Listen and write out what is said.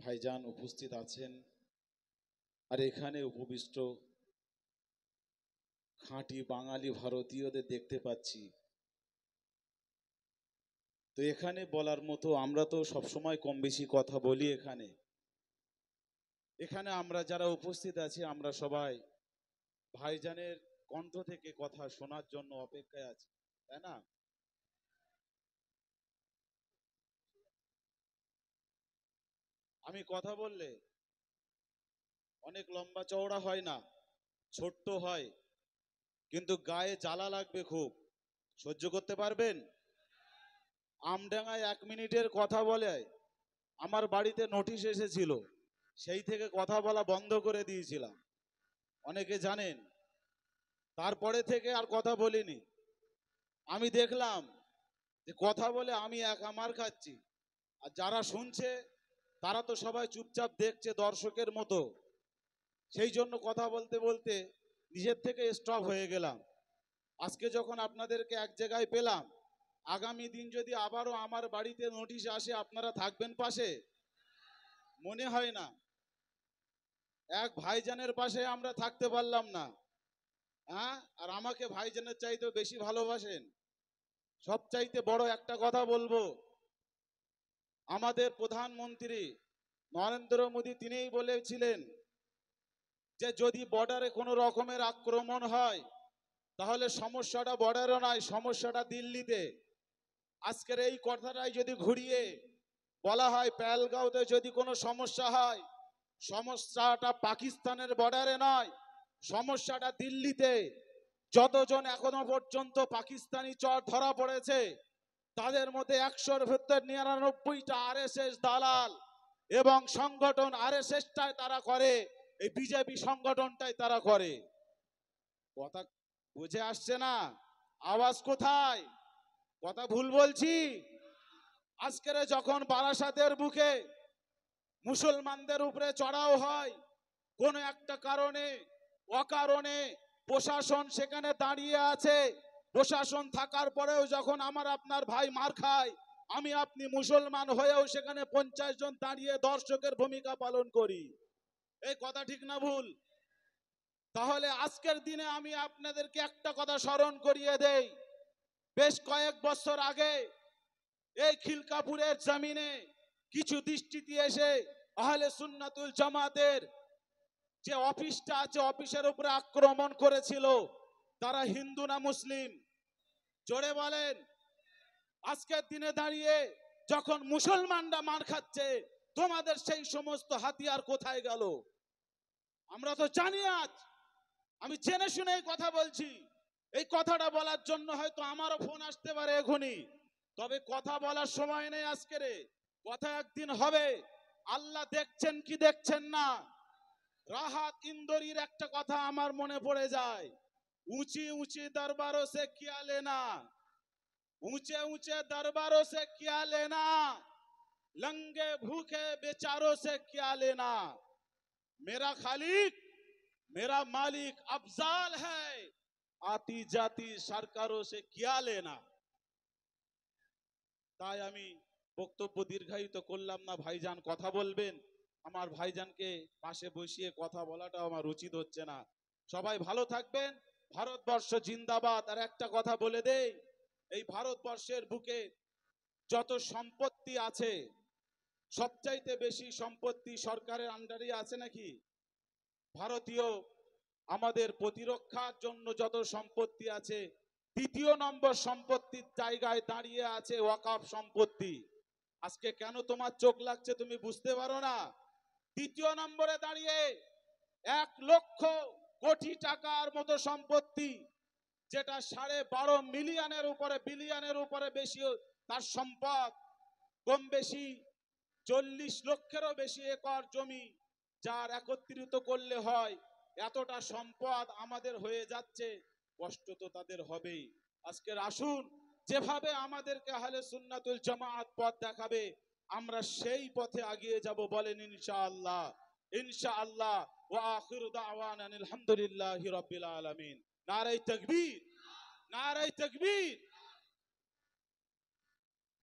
ভাইজান উপস্থিত আছেন, আর এখানে উপবিষ্ট খাঁটি বাঙালি ভারতীয়দের দেখতে পাচ্ছি। তো এখানে বলার মতো, আমরা তো সবসময় কম বেশি কথা বলি। এখানে আমরা যারা উপস্থিত আছি, আমরা সবাই ভাইজানের কণ্ঠ থেকে কথা শোনার জন্য অপেক্ষায় আছি, তাই না? আমি কথা বললে অনেক লম্বা চওড়া হয় না, ছোট্ট হয়, কিন্তু গায়ে জ্বালা লাগবে খুব। সহ্য করতে পারবেন? আমডাঙ্গায় 1 মিনিটের কথা বলে আমার বাড়িতে নোটিশ এসেছিল, সেই থেকে কথা বলা বন্ধ করে দিয়েছিলাম, অনেকে জানেন। তারপরে থেকে আর কথা বলিনি। আমি দেখলাম যে কথা বলে আমি একা মার খাচ্ছি, আর যারা শুনছে তারা তো সবাই চুপচাপ দেখছে দর্শকের মতো। সেই জন্য কথা বলতে বলতে নিজের থেকে স্টপ হয়ে গেলাম। আজকে যখন আপনাদেরকে এক জায়গায় পেলাম, আগামী দিন যদি আবারও আমার বাড়িতে নোটিশ আসে, আপনারা থাকবেন পাশে? মনে হয় না। এক ভাইজানের পাশে আমরা থাকতে পারলাম না, হ্যাঁ? আর আমাকে ভাইজানের চাইতেও বেশি ভালোবাসেন। সব চাইতে বড় একটা কথা বলবো, আমাদের প্রধানমন্ত্রী নরেন্দ্র মোদী তিনিই বলেছিলেন যে যদি বর্ডারে কোনো রকমের আক্রমণ হয়, তাহলে সমস্যাটা বর্ডারে নয়, সমস্যাটা দিল্লিতে। আজকের এই কথাটাই যদি ঘুরিয়ে বলা হয়, পেহেলগাঁওতে যদি কোনো সমস্যা হয়, সমস্যাটা পাকিস্তানের বর্ডারে নয়, সমস্যাটা দিল্লিতে। যতজন এখনো পর্যন্ত পাকিস্তানি চর ধরা পড়েছে, তাদের মধ্যে 100-র ভেতর 99টা আরএসএস দালাল এবং সংগঠন। আরএসএসটাই তারা করে, এই বিজেপি সংগঠনটাই তারা করে। কথা বুঝে আসছে না? আওয়াজ কোথায়? কথা ভুল বলছি? আজকের যখন বারাসাতের বুকে মুসলমানদের উপরে চড়াও হয়, কোন একটা কারণে অকারণে প্রশাসন সেখানে দাঁড়িয়ে আছে, প্রশাসন থাকার পরেও যখন আমার আপনার ভাই মার খায়, আমি আপনি মুসলমান হয়েও সেখানে 50 জন দাঁড়িয়ে দর্শকের ভূমিকা পালন করি। এই কথা ঠিক না ভুল? তাহলে আজকের দিনে আমি আপনাদেরকে একটা কথা স্মরণ করিয়ে দেই। বেশ কয়েক বছর আগে এই খিলকাপুরের জমিনে কিছু দৃষ্টিতে এসে আহলে সুন্নাতুল জামাতের যে অফিসটা আছে, অফিসের উপরে আক্রমণ করেছিল। তারা হিন্দু না মুসলিম? জোরে বলেন। আজকের দিনে দাঁড়িয়ে যখন মুসলমানরা মার খাচ্ছে, তোমাদের সেই সমস্ত হাতিয়ার কোথায় গেল? আমরা তো জানি। আজ আমি জেনে শুনে এই কথা বলছি। এই কথাটা বলার জন্য হয়তো আমারও ফোন আসতে পারে এখনই, তবে কথা বলার সময় নেই আজকের। কথা একদিন হবে। আল্লাহ দেখছেন কি দেখছেন না? রাহাত ইন্দোরির একটা কথা আমার মনে পড়ে যায়, ऊंची ऊंची दरबारों से क्या लेना, ऊंचे ऊंचे दरबारों से क्या लेना, लंगे भूखे बेचारों से क्या लेना, मेरा खालिक मेरा मालिक अफजाल है, आती जाती सरकारों से क्या लेना। তাই আমি বক্তব্য দীর্ঘায়িত করলাম না। ভাইজান কথা বলবেন, আমার ভাইজানকে পাশে বসিয়ে কথা বলাটা আমার উচিত হচ্ছে না। সবাই ভালো থাকবেন। ভারতবর্ষ জিন্দাবাদ। আর একটা কথা বলে দেই, এই ভারতবর্ষের বুকে যত সম্পত্তি আছে, সবচাইতে বেশি সম্পত্তি সরকারের আন্ডারে আছে নাকি? ভারতীয় আমাদের প্রতিরক্ষার জন্য যত সম্পত্তি আছে, 2য় নম্বর সম্পত্তির জায়গায় দাঁড়িয়ে আছে ওয়াকফ সম্পত্তি। আজকে কেন তোমার চোখ লাগছে তুমি বুঝতে পারো না? 2য় নম্বরে দাঁড়িয়ে 1,00,000 কোটি টাকার মতো সম্পত্তি, যেটা 12.5 মিলিয়নের উপরে, বিলিয়নের উপরে বেশি তার সম্পদ। কম বেশি 40 লক্ষেরও বেশি একর জমি, যার একত্রিত করলে হয় এতটা সম্পদ আমাদের হয়ে যাচ্ছে। কষ্ট তো তাদের হবেই। আজকের আসুন, যেভাবে আমাদেরকে আহলে সুন্নাতুল জামাত পথ দেখাবে, আমরা সেই পথে এগিয়ে যাব। বলেন ইনশাআল্লাহ। ইনশাআল্লাহ। ওয়া আখিরু দাওয়ানা আলহামদুলিল্লাহি রাব্বিল আলামিন। নারে তাকবীর, নারে তাকবীর।